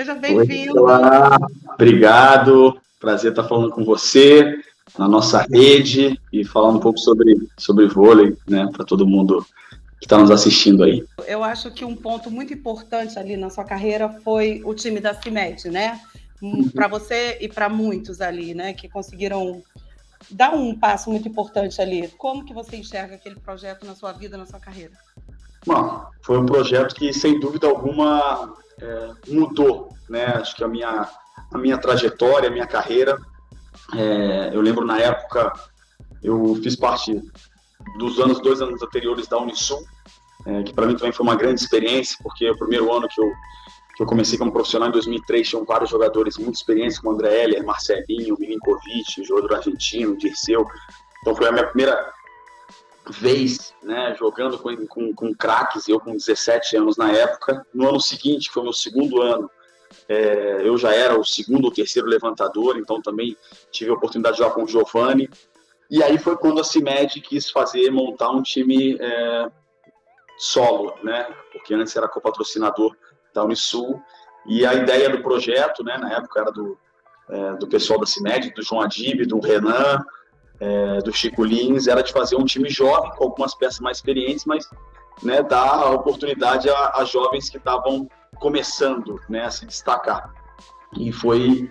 Seja Oi, bem-vindo. olá, obrigado. Prazer estar falando com você na nossa rede e falar um pouco sobre vôlei, né, para todo mundo que está nos assistindo aí. Eu acho que um ponto muito importante ali na sua carreira foi o time da CIMED, né? Para você e para muitos ali, né, que conseguiram dar um passo muito importante ali. Como que você enxerga aquele projeto na sua vida, na sua carreira? Bom, foi um projeto que, sem dúvida alguma, mudou, né? Acho que a minha trajetória, a minha carreira. Eu lembro na época, eu fiz parte dos 2 anos anteriores da Unisul, que para mim também foi uma grande experiência, porque o primeiro ano que eu comecei como profissional em 2003, tinham vários jogadores muito experientes, como André Heller, Marcelinho, Milinkovic, jogador argentino, Dirceu. Então foi a minha primeira vez, né, jogando com craques, eu com 17 anos na época. No ano seguinte, que foi o meu segundo ano, eu já era o segundo ou terceiro levantador, então também tive a oportunidade de jogar com o Giovani. E aí foi quando a CIMED quis montar um time solo, né, porque antes era co-patrocinador da Unisul, e a ideia do projeto, né, na época era do pessoal da CIMED, do João Adib, do Renan, do Chico Lins, era de fazer um time jovem, com algumas peças mais experientes, mas, né, dar a oportunidade a jovens que estavam começando, né, a se destacar. E foi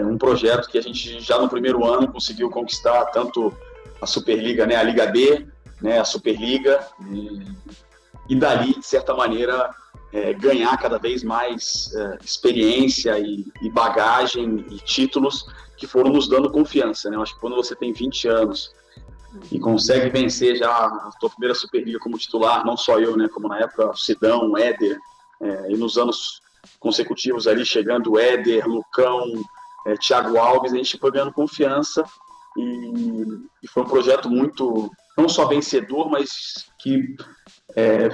um projeto que a gente já no primeiro ano conseguiu conquistar tanto a Superliga, né, a Liga B, né, a Superliga, e dali, de certa maneira, ganhar cada vez mais experiência e bagagem e títulos que foram nos dando confiança, né? Eu acho que quando você tem 20 anos e consegue vencer já a tua primeira Superliga como titular, não só eu, né, como na época o Sidão, o Éder, e nos anos consecutivos ali chegando o Éder, Lucão, Thiago Alves, a gente foi ganhando confiança e foi um projeto muito, não só vencedor, mas que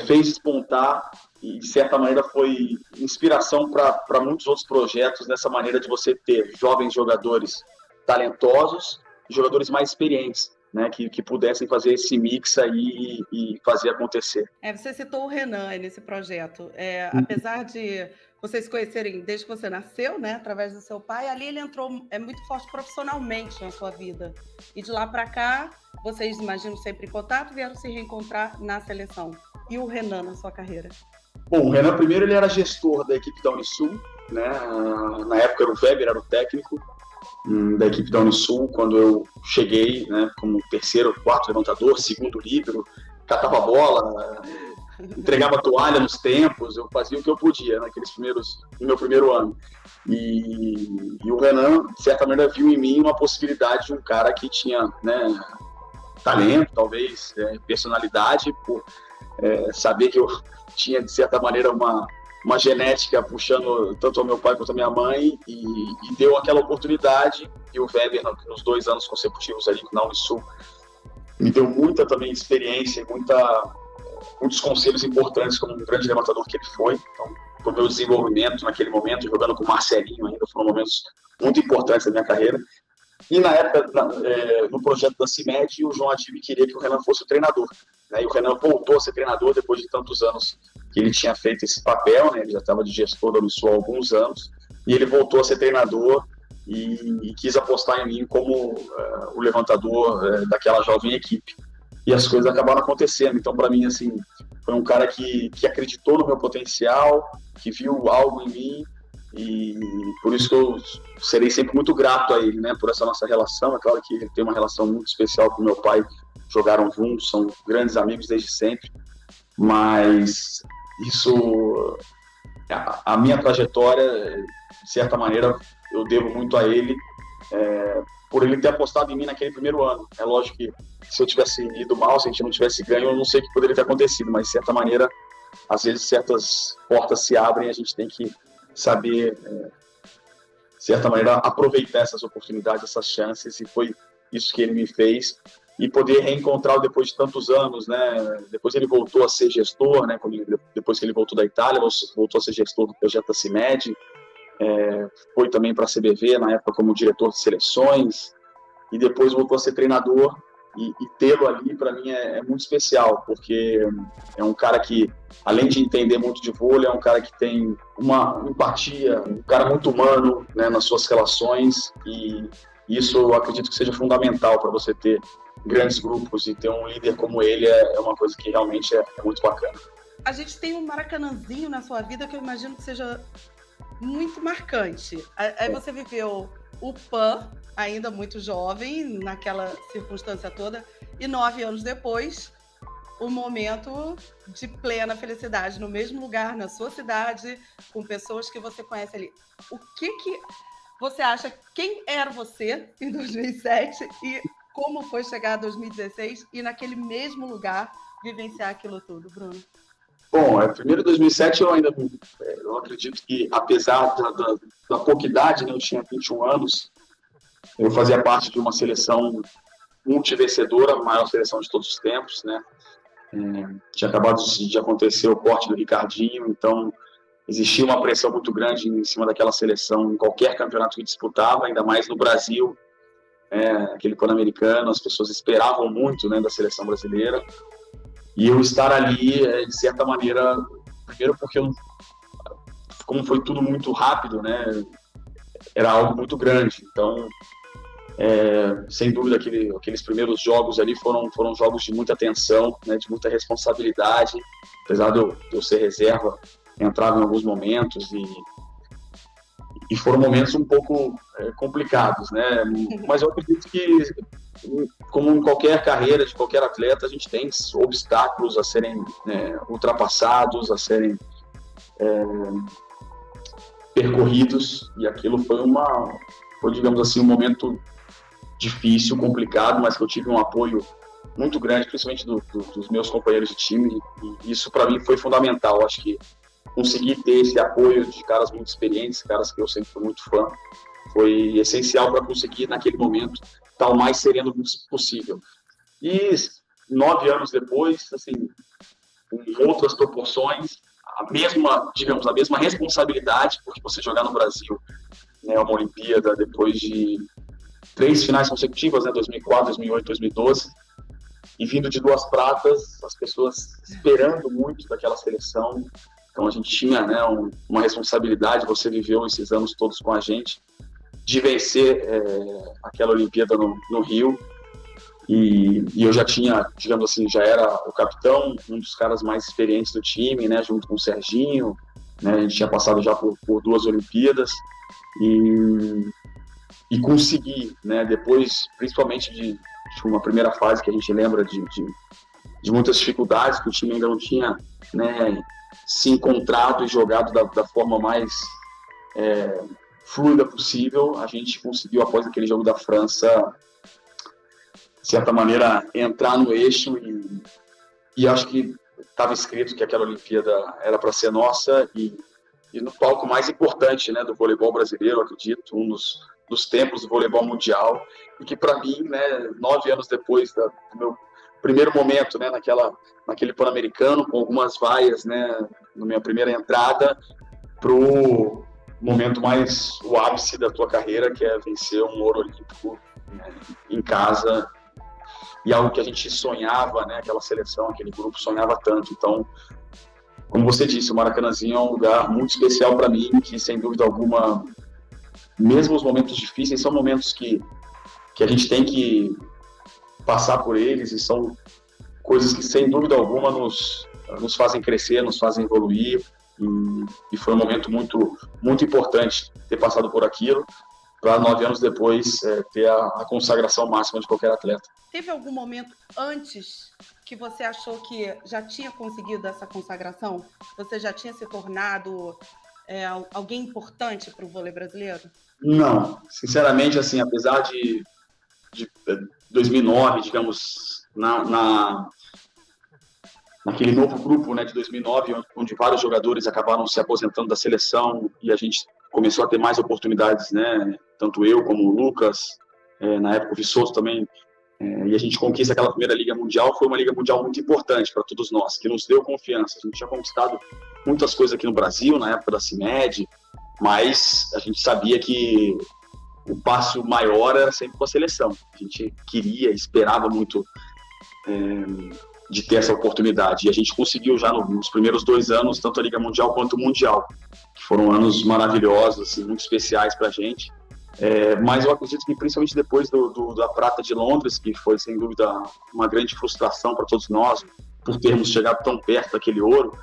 fez despontar e, de certa maneira, foi inspiração para muitos outros projetos nessa maneira de você ter jovens jogadores talentosos e jogadores mais experientes, né, que pudessem fazer esse mix aí e fazer acontecer. Você citou o Renan nesse projeto. Apesar de vocês conhecerem desde que você nasceu, né, através do seu pai, ali ele entrou muito forte profissionalmente na sua vida. E de lá para cá, vocês, imagino, sempre em contato, vieram se reencontrar na seleção. E o Renan na sua carreira? Bom, o Renan primeiro ele era gestor da equipe da Unisul, né? Na época era o Weber, era o técnico da equipe da Unisul, quando eu cheguei, né, como terceiro, quarto levantador, segundo líbero, catava a bola, entregava toalha nos tempos, eu fazia o que eu podia no meu primeiro ano. E o Renan, de certa maneira, viu em mim uma possibilidade de um cara que tinha, né, talento, talvez, personalidade, por saber que eu tinha, de certa maneira, uma genética puxando tanto ao meu pai quanto à minha mãe, e deu aquela oportunidade. E o Weber, nos 2 anos consecutivos ali na Unisul, me deu muita também experiência, muitos conselhos importantes como um grande levantador que ele foi. Então, para o meu desenvolvimento naquele momento, jogando com o Marcelinho ainda, foram momentos muito importantes da minha carreira. E na época, no projeto da CIMED, o João Adib queria que o Renan fosse o treinador, né? E o Renan voltou a ser treinador depois de tantos anos que ele tinha feito esse papel, né? Ele já estava de gestor da Unisul há alguns anos, e ele voltou a ser treinador e quis apostar em mim como o levantador daquela jovem equipe. E as coisas acabaram acontecendo. Então, para mim, assim, foi um cara que acreditou no meu potencial, que viu algo em mim, e por isso que eu serei sempre muito grato a ele, né, por essa nossa relação. É claro que ele tem uma relação muito especial com meu pai, jogaram juntos, são grandes amigos desde sempre, mas isso, a minha trajetória, de certa maneira, eu devo muito a ele, por ele ter apostado em mim naquele primeiro ano. É lógico que se eu tivesse ido mal, se a gente não tivesse ganho, eu não sei o que poderia ter acontecido, mas de certa maneira, às vezes certas portas se abrem e a gente tem que saber, de certa maneira, aproveitar essas oportunidades, essas chances, e foi isso que ele me fez. E poder reencontrá-lo depois de tantos anos, né? Depois ele voltou a ser gestor, né? Depois que ele voltou da Itália, voltou a ser gestor do projeto da CIMED, foi também para a CBV, na época como diretor de seleções, e depois voltou a ser treinador, e tê-lo ali, para mim, é muito especial, porque é um cara que, além de entender muito de vôlei, é um cara que tem uma empatia, um cara muito humano, né, nas suas relações, e isso eu acredito que seja fundamental para você ter grandes grupos, e ter um líder como ele é uma coisa que realmente é muito bacana. A gente tem um Maracanãzinho na sua vida que eu imagino que seja muito marcante. Aí você viveu o PAN, ainda muito jovem, naquela circunstância toda, e 9 anos depois, o momento de plena felicidade, no mesmo lugar, na sua cidade, com pessoas que você conhece ali. O que você acha, quem era você em 2007 e como foi chegar a 2016 e naquele mesmo lugar vivenciar aquilo tudo, Bruno? Bom, primeiro 2007 eu acredito que, apesar da pouca idade, né, eu tinha 21 anos, eu fazia parte de uma seleção multivencedora, a maior seleção de todos os tempos, né? Tinha acabado de acontecer o corte do Ricardinho, então existia uma pressão muito grande em cima daquela seleção em qualquer campeonato que disputava, ainda mais no Brasil, aquele Pan-Americano, as pessoas esperavam muito, né, da seleção brasileira. E eu estar ali, de certa maneira, primeiro porque como foi tudo muito rápido, né, era algo muito grande. Então, sem dúvida, aqueles primeiros jogos ali foram jogos de muita tensão, né, de muita responsabilidade. Apesar de eu ser reserva, entrava em alguns momentos e foram momentos um pouco complicados, né? Mas eu acredito que, como em qualquer carreira de qualquer atleta, a gente tem obstáculos a serem ultrapassados, a serem percorridos, e aquilo foi, digamos assim, um momento difícil, complicado, mas que eu tive um apoio muito grande, principalmente dos meus companheiros de time, e isso para mim foi fundamental. Acho que conseguir ter esse apoio de caras muito experientes, caras que eu sempre fui muito fã, foi essencial para conseguir, naquele momento, estar o mais sereno possível. E 9 anos depois, assim, com outras proporções, a mesma responsabilidade, porque você jogar no Brasil, né, uma Olimpíada depois de 3 finais consecutivas, né, 2004, 2008, 2012, e vindo de 2 pratas, as pessoas esperando muito daquela seleção. Então a gente tinha, né, uma responsabilidade, você viveu esses anos todos com a gente, de vencer aquela Olimpíada no Rio, e eu já tinha, digamos assim, já era o capitão, um dos caras mais experientes do time, né, junto com o Serginho, né, a gente tinha passado já por 2 Olimpíadas, e conseguir, né, depois, principalmente de uma primeira fase que a gente lembra de muitas dificuldades, que o time ainda não tinha, né, se encontrado e jogado da forma mais fluida possível, a gente conseguiu, após aquele jogo da França, de certa maneira, entrar no eixo, e acho que estava escrito que aquela Olimpíada era para ser nossa, e no palco mais importante, né, do voleibol brasileiro, acredito, um dos tempos do voleibol mundial, e que para mim, né, 9 anos depois do meu primeiro momento, né, naquele Pan-Americano, com algumas vaias, né, na minha primeira entrada, pro momento mais, o ápice da tua carreira, que é vencer um ouro olímpico, né, em casa, e algo que a gente sonhava, né, aquela seleção, aquele grupo sonhava tanto. Então, como você disse, o Maracanãzinho é um lugar muito especial para mim, que sem dúvida alguma, mesmo os momentos difíceis, são momentos que a gente tem que passar por eles, e são coisas que sem dúvida alguma nos fazem crescer, nos fazem evoluir, e foi um momento muito, muito importante ter passado por aquilo, para 9 anos depois ter a consagração máxima de qualquer atleta. Teve algum momento antes que você achou que já tinha conseguido essa consagração? Você já tinha se tornado alguém importante para o vôlei brasileiro? Não, sinceramente, assim, apesar de 2009, digamos, naquele novo grupo, né, de 2009, onde vários jogadores acabaram se aposentando da seleção, e a gente começou a ter mais oportunidades, né, tanto eu como o Lucas, na época o Vissoso também, e a gente conquista aquela primeira Liga Mundial. Foi uma Liga Mundial muito importante para todos nós, que nos deu confiança. A gente tinha conquistado muitas coisas aqui no Brasil, na época da CIMED, mas a gente sabia que o passo maior era sempre com a seleção. A gente queria, esperava muito de ter essa oportunidade. E a gente conseguiu já nos primeiros 2 anos, tanto a Liga Mundial quanto o Mundial, que foram anos maravilhosos, assim, muito especiais para a gente. Mas eu acredito que principalmente depois da Prata de Londres, que foi sem dúvida uma grande frustração para todos nós, por termos chegado tão perto daquele ouro,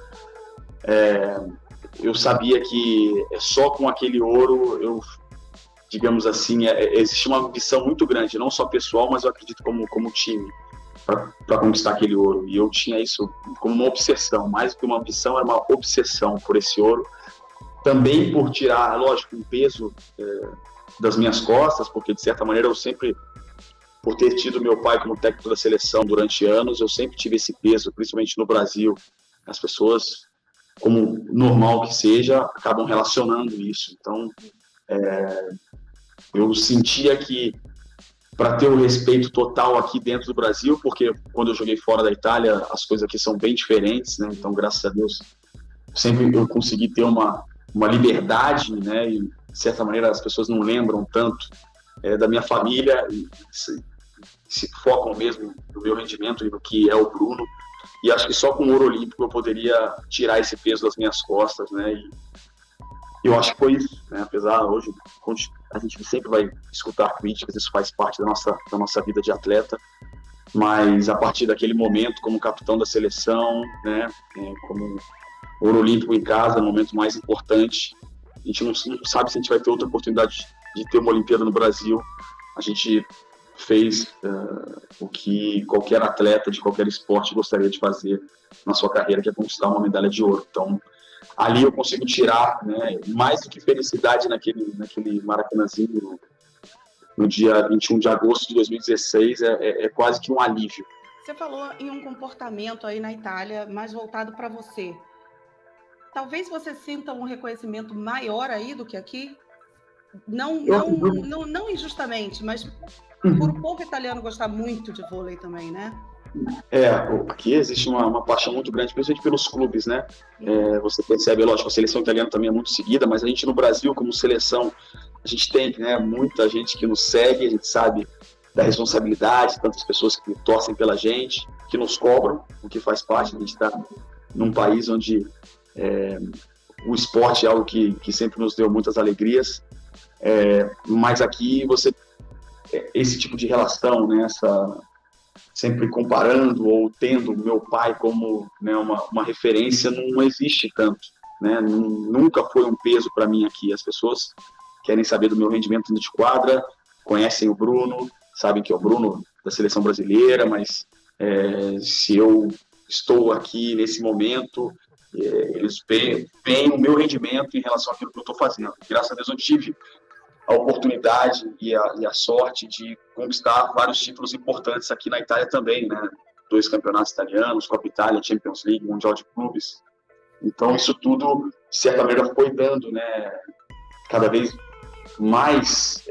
eu sabia que só com aquele ouro, digamos assim, existe uma ambição muito grande, não só pessoal, mas eu acredito como time, para conquistar aquele ouro. E eu tinha isso como uma obsessão, mais do que uma ambição, era uma obsessão por esse ouro. Também por tirar, lógico, um peso das minhas costas, porque de certa maneira eu sempre, por ter tido meu pai como técnico da seleção durante anos, eu sempre tive esse peso, principalmente no Brasil. As pessoas, como normal que seja, acabam relacionando isso. Então, eu sentia que, para ter o respeito total aqui dentro do Brasil, porque quando eu joguei fora da Itália, as coisas aqui são bem diferentes, né? Então, graças a Deus, sempre eu consegui ter uma liberdade, né? E, de certa maneira, as pessoas não lembram tanto da minha família, e se focam mesmo no meu rendimento e no que é o Bruno. E acho que só com o ouro olímpico eu poderia tirar esse peso das minhas costas, né? E eu acho que foi isso, né? Apesar, hoje, a gente sempre vai escutar críticas, isso faz parte da nossa vida de atleta, mas a partir daquele momento, como capitão da seleção, né? Como ouro olímpico em casa, no momento mais importante, a gente não sabe se a gente vai ter outra oportunidade de ter uma Olimpíada no Brasil. A gente fez o que qualquer atleta de qualquer esporte gostaria de fazer na sua carreira, que é conquistar uma medalha de ouro. Então, ali eu consigo tirar, né, mais do que felicidade naquele Maracanãzinho, no dia 21 de agosto de 2016, é quase que um alívio. Você falou em um comportamento aí na Itália mais voltado para você. Talvez você sinta um reconhecimento maior aí do que aqui? Não injustamente, mas por o povo italiano gostar muito de vôlei também, né? Aqui existe uma paixão muito grande, principalmente pelos clubes, né? Você percebe, lógico, a seleção italiana também é muito seguida, mas a gente no Brasil, como seleção, a gente tem, né, muita gente que nos segue, a gente sabe da responsabilidade, tantas pessoas que torcem pela gente, que nos cobram, o que faz parte. A gente está num país onde o esporte é algo que sempre nos deu muitas alegrias, mas aqui esse tipo de relação, né, sempre comparando ou tendo meu pai como, né, uma referência, não existe tanto, né? Nunca foi um peso para mim aqui. As pessoas querem saber do meu rendimento dentro de quadra, conhecem o Bruno, sabem que é o Bruno da seleção brasileira, mas se eu estou aqui nesse momento, eles veem o meu rendimento em relação àquilo que eu estou fazendo. Graças a Deus eu tive a oportunidade e a sorte de conquistar vários títulos importantes aqui na Itália também, né? 2 campeonatos italianos, Copa Itália, Champions League, Mundial de Clubes. Então isso tudo, de certa maneira, foi dando, né, cada vez mais,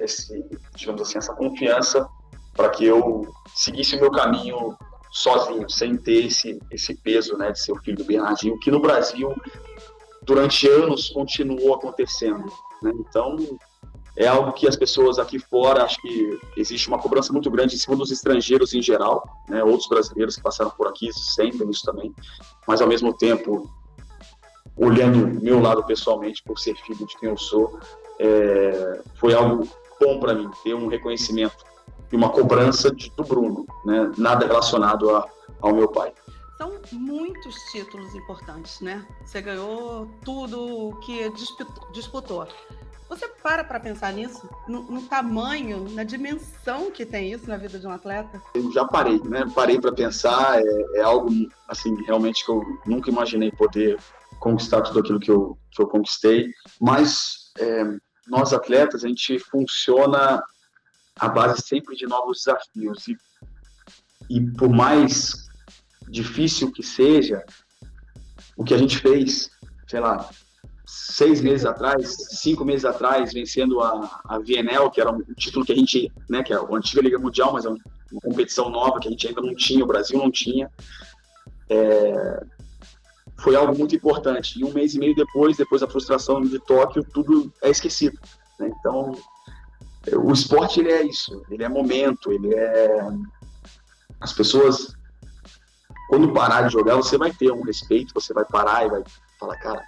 digamos assim, essa confiança para que eu seguisse o meu caminho sozinho, sem ter esse peso, né, de ser o filho do Bernardinho, que no Brasil, durante anos, continuou acontecendo, né? Então, é algo que as pessoas aqui fora, acho que existe uma cobrança muito grande em cima dos estrangeiros em geral, né? Outros brasileiros que passaram por aqui sentem isso também, mas ao mesmo tempo, olhando o meu lado pessoalmente, por ser filho de quem eu sou, foi algo bom para mim, ter um reconhecimento e uma cobrança do Bruno, né? Nada relacionado ao meu pai. São muitos títulos importantes, né? Você ganhou tudo que disputou. Você para pensar nisso? No tamanho, na dimensão que tem isso na vida de um atleta? Eu já parei, né? Parei para pensar. É algo, assim, realmente que eu nunca imaginei poder conquistar tudo aquilo que eu conquistei. Mas nós atletas, a gente funciona à base sempre de novos desafios. E por mais difícil que seja, o que a gente fez, sei lá, 6 meses atrás, 5 meses atrás, vencendo a VNL, que era um título que a gente, né, que é a antiga Liga Mundial, mas é uma competição nova que a gente ainda não tinha, o Brasil não tinha, foi algo muito importante. E 1 mês e meio depois da frustração de Tóquio, tudo é esquecido, né? Então, O esporte, ele é isso, ele é momento, ele é... As pessoas, quando parar de jogar, você vai ter um respeito, você vai parar e vai falar, cara,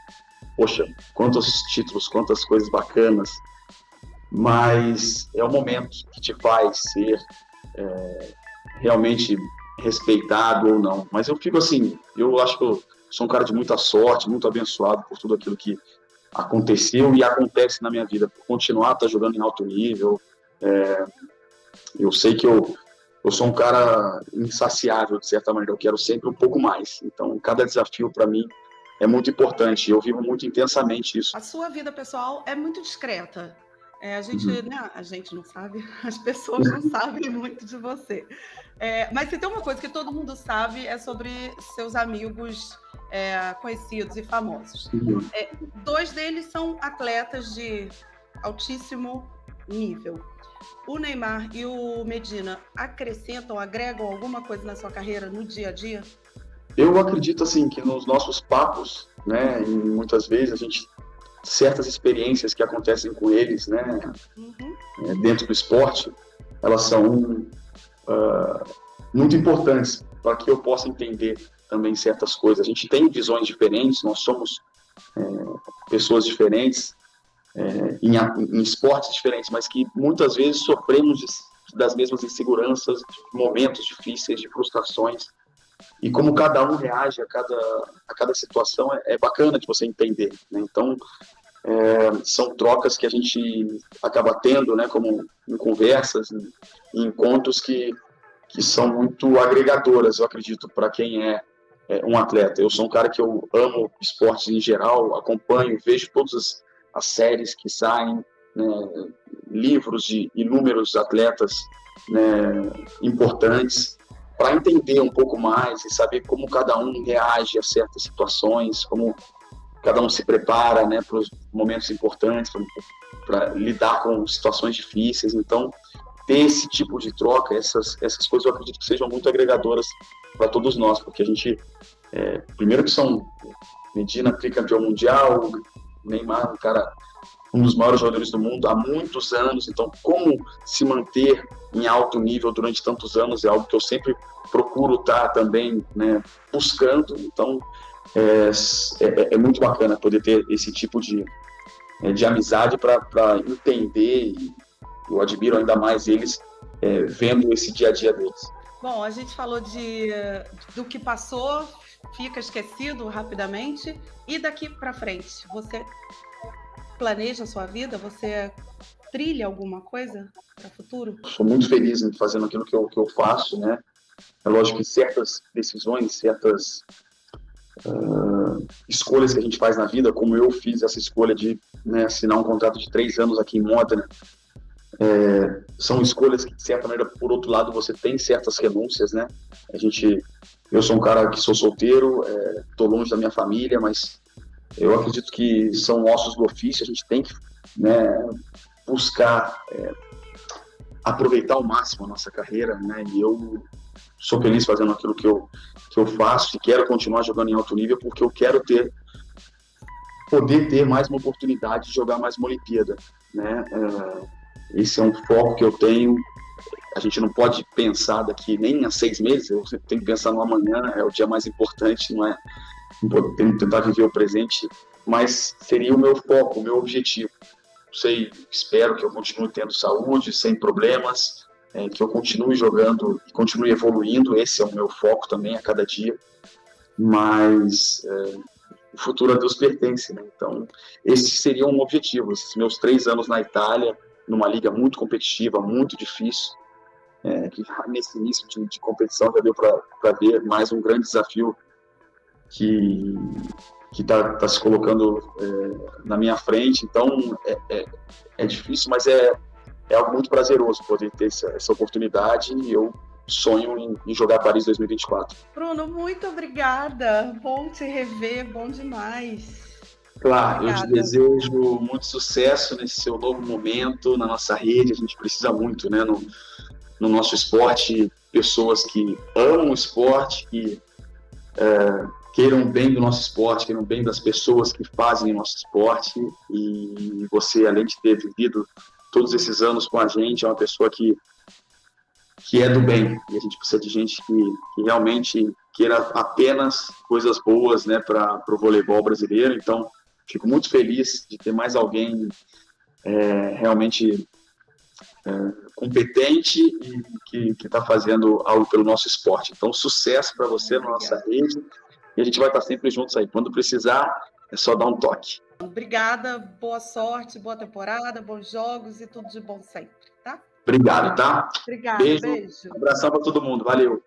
poxa, quantos títulos, quantas coisas bacanas, mas é o momento que te faz ser realmente respeitado ou não. Mas eu fico assim, eu acho que eu sou um cara de muita sorte, muito abençoado por tudo aquilo que aconteceu e acontece na minha vida, por continuar a estar jogando em alto nível. Eu sei que eu sou um cara insaciável, de certa maneira, eu quero sempre um pouco mais. Então, cada desafio para mim é muito importante, eu vivo muito intensamente isso. A sua vida pessoal é muito discreta. A gente, né, a gente não sabe, as pessoas não sabem muito de você. Mas se tem uma coisa que todo mundo sabe é sobre seus amigos conhecidos e famosos. Dois deles são atletas de altíssimo nível. O Neymar e o Medina acrescentam, agregam alguma coisa na sua carreira no dia a dia? Eu acredito assim que nos nossos papos, né, e muitas vezes a gente certas experiências que acontecem com eles, né, dentro do esporte, elas são muito importantes para que eu possa entender também certas coisas. A gente tem visões diferentes, nós somos pessoas diferentes, em esportes diferentes, mas que muitas vezes sofremos das mesmas inseguranças, de momentos difíceis, de frustrações, e como cada um reage a cada situação é bacana de você entender, né? Então, são trocas que a gente acaba tendo, né, como em conversas, em encontros que são muito agregadoras, eu acredito, para quem é um atleta. Eu sou um cara que eu amo esportes em geral, acompanho, vejo todas as séries que saem, né, livros de inúmeros atletas, né, importantes, para entender um pouco mais e saber como cada um reage a certas situações, como cada um se prepara, né, para os momentos importantes, para lidar com situações difíceis. Então, ter esse tipo de troca, essas coisas eu acredito que sejam muito agregadoras para todos nós, porque a gente, primeiro que são Medina, tricampeão mundial, Neymar, um dos maiores jogadores do mundo há muitos anos, então como se manter em alto nível durante tantos anos é algo que eu sempre procuro estar também, né, buscando. Então é muito bacana poder ter esse tipo de amizade para entender, e eu admiro ainda mais eles vendo esse dia a dia deles. Bom, a gente falou do que passou, fica esquecido rapidamente, e daqui para frente, você planeja a sua vida? Você trilha alguma coisa para o futuro? Sou muito feliz em fazendo aquilo que eu faço, né? É lógico que certas decisões, certas escolhas que a gente faz na vida, como eu fiz essa escolha de, né, assinar um contrato de 3 anos aqui em Modena, são escolhas que, de certa maneira, por outro lado, você tem certas renúncias, né? Eu sou um cara que sou solteiro, estou longe da minha família, mas eu acredito que são ossos do ofício, a gente tem que, né, buscar aproveitar ao máximo a nossa carreira, né? E eu sou feliz fazendo aquilo que eu faço e quero continuar jogando em alto nível porque eu quero poder ter mais uma oportunidade de jogar mais uma Olimpíada, né? Esse é um foco que eu tenho. A gente não pode pensar daqui nem a 6 meses, eu sempre tenho que pensar no amanhã, é o dia mais importante, não é? Tentar viver o presente, mas seria o meu foco, o meu objetivo. Espero que eu continue tendo saúde, sem problemas, que eu continue jogando e continue evoluindo, esse é o meu foco também a cada dia, mas o futuro a Deus pertence, né? Então, esse seria um objetivo, esses meus 3 anos na Itália, numa liga muito competitiva, muito difícil, que nesse início de competição já deu para ver mais um grande desafio que está se colocando na minha frente. Então é difícil, mas é algo muito prazeroso poder ter essa oportunidade, e eu sonho em jogar Paris 2024. Bruno, muito obrigada, bom te rever, bom demais. Claro, eu te desejo muito sucesso nesse seu novo momento na nossa rede. A gente precisa muito, né, no nosso esporte, pessoas que amam o esporte, que queiram bem do nosso esporte, queiram bem das pessoas que fazem o nosso esporte. E você, além de ter vivido todos esses anos com a gente, é uma pessoa que é do bem, e a gente precisa de gente que realmente queira apenas coisas boas, né, para o voleibol brasileiro. Então, fico muito feliz de ter mais alguém realmente competente e que está fazendo algo pelo nosso esporte. Então, sucesso para você na nossa rede, e a gente vai estar sempre juntos aí. Quando precisar, é só dar um toque. Obrigada, boa sorte, boa temporada, bons jogos e tudo de bom sempre, tá? Obrigado, tá? Obrigada, beijo. Abração para todo mundo, valeu.